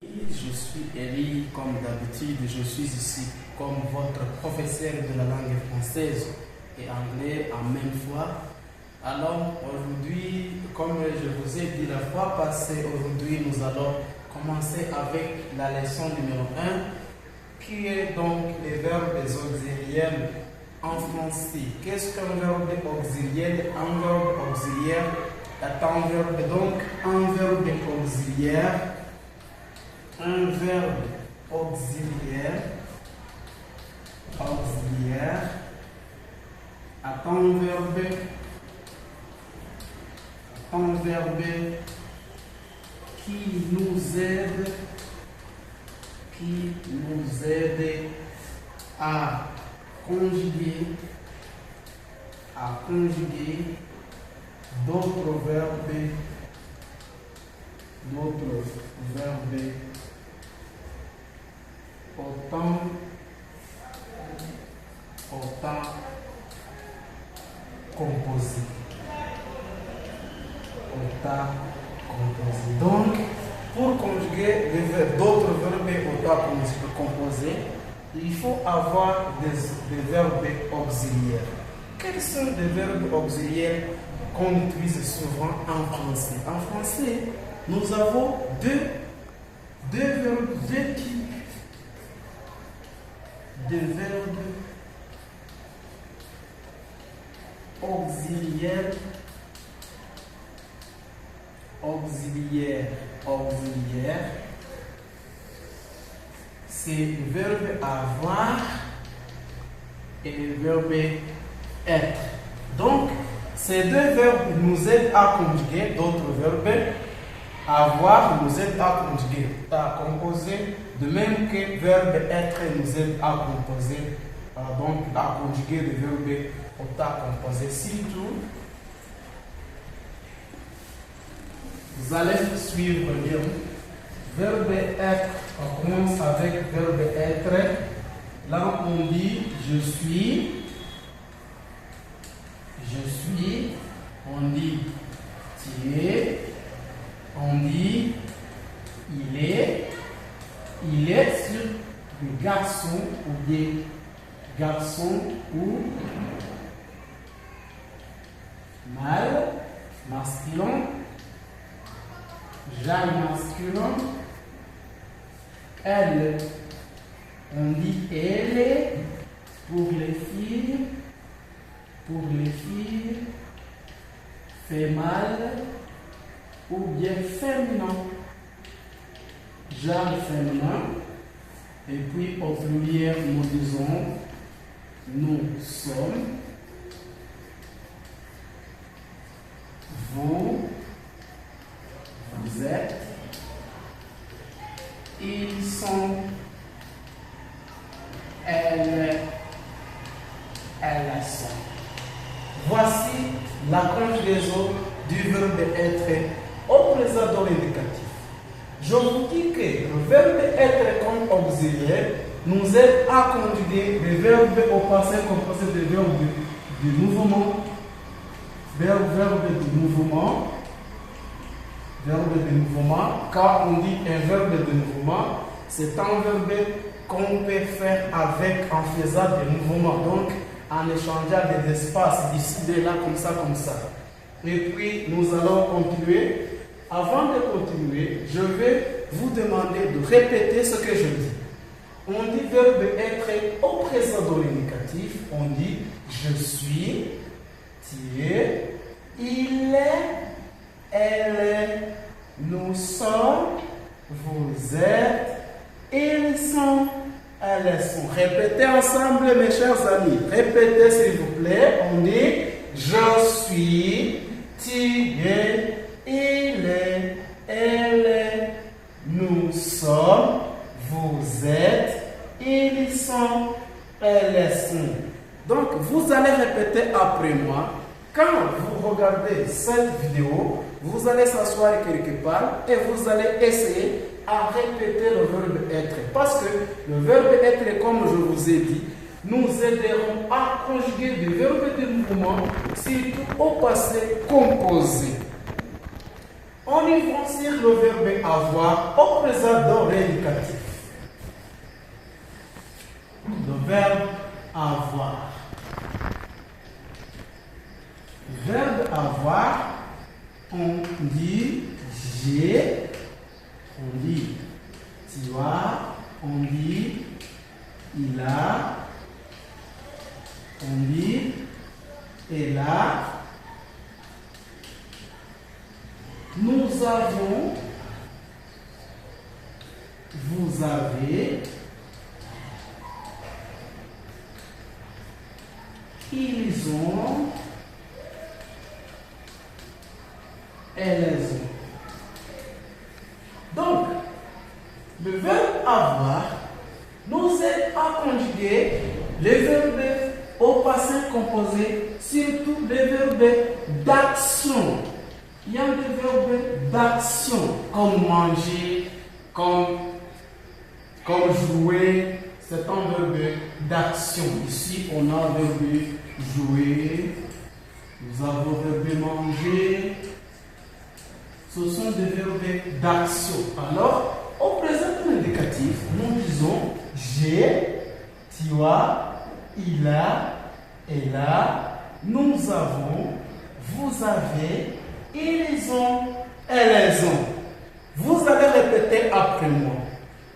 Je suis Elie, comme d'habitude, je suis ici comme votre professeur de la langue française et anglais en même fois. Alors aujourd'hui, comme je vous ai dit la fois passée, aujourd'hui nous allons commencer avec la leçon numéro 1 qui est donc les verbes auxiliaires en français. Qu'est-ce qu'un verbe auxiliaire? Un verbe auxiliaire est un verbe, donc un verbe auxiliaire. Un verbe auxiliaire est un verbe qui nous aide à conjuguer d'autres verbes autant composés. Donc, pour conjuguer d'autres verbes autant composés, il faut avoir des verbes auxiliaires. Quels sont les verbes auxiliaires qu'on utilise souvent en français? En français, nous avons deux types de verbes auxiliaires. C'est le verbe avoir et le verbe être. Donc, ces deux verbes nous aident à conjuguer d'autres verbes. Avoir nous aide à conjuguer, à composer, de même que le verbe être nous aide à composer, donc à conjuguer le verbe à composer. Surtout, vous allez suivre bien. Verbe être, on commence avec verbe être. Là, on dit je suis, on dit tu es, on dit il est sur des garçons ou des garçons ou mâle, masculin, genre masculin. Elle, on dit elle est pour les filles, femelle ou bien féminin, genre féminin. Et puis au pluriel nous disons nous sommes, vous êtes, ils sont, elles sont. Voici la conjugaison du verbe être au présent dans l'indicatif. Je vous dis que le verbe être comme auxiliaire nous aide à conjuguer les verbes au passé composé des verbes de mouvement. Verbe de mouvement. Quand on dit un verbe de mouvement, c'est un verbe qu'on peut faire en faisant des mouvements. Donc, en échangeant des espaces d'ici, de là, comme ça. Et puis, nous allons continuer. Avant de continuer, je vais vous demander de répéter ce que je dis. On dit verbe être au présent dans l'indicatif. On dit je suis, tu es, il est, elle est, nous sommes, vous êtes, ils sont, elles sont. Répétez ensemble, mes chers amis. Répétez, s'il vous plaît. On dit je suis, tu es, il est, elle est, nous sommes, vous êtes, ils sont, elles sont. Donc, vous allez répéter après moi. Quand vous regardez cette vidéo, vous allez s'asseoir quelque part et vous allez essayer à répéter le verbe être. Parce que le verbe être, comme je vous ai dit, nous aideront à conjuguer des verbes de mouvement, surtout au passé composé. On y va sur le verbe avoir au présent dans l'indicatif. Le verbe avoir. Le verbe avoir, on dit j'ai, on dit tu as, on dit il a, on dit elle a, nous avons, vous avez, ils ont, elles ont. Donc, le verbe avoir nous aide à conjuguer les verbes au passé composé, surtout les verbes d'action. Il y a des verbes d'action, comme manger, comme jouer. C'est un verbe d'action. Ici, on a le verbe jouer. Nous avons le verbe manger. Ce sont des verbes d'action. Alors, au présent indicatif, nous disons j'ai, tu as, il a, elle a, nous avons, vous avez, ils ont, elles ont. Vous allez répéter après moi.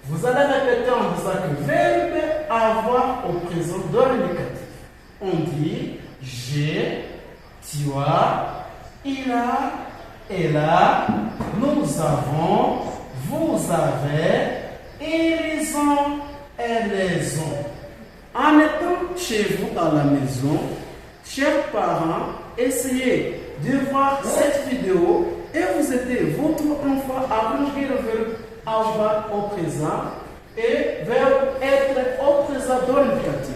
Vous allez répéter en disant que verbe avoir au présent dans l'indicatif. On dit j'ai, tu as, il a, elle a, nous avons, vous avez, ils ont, elles ont. En étant chez vous à la maison, chers parents, essayez de voir cette vidéo et vous aidez votre enfant à conjuguer le verbe avoir au présent et verbe être au présent dans l'indicatif.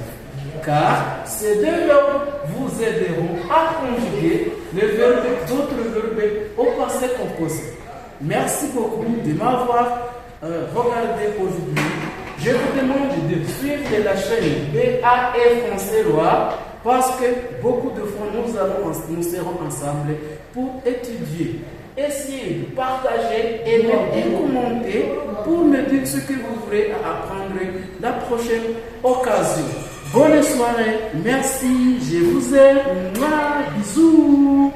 Car ces deux verbes vous aideront à conjuguer d'autres verbes au passé composé. Merci beaucoup de m'avoir regardé aujourd'hui. Je vous demande de suivre la chaîne BAF Français Roi parce que beaucoup de fois nous serons ensemble pour étudier. Essayez de partager, aimer et commenter pour me dire ce que vous voulez apprendre la prochaine occasion. Bonne soirée, merci, je vous aime, bisous.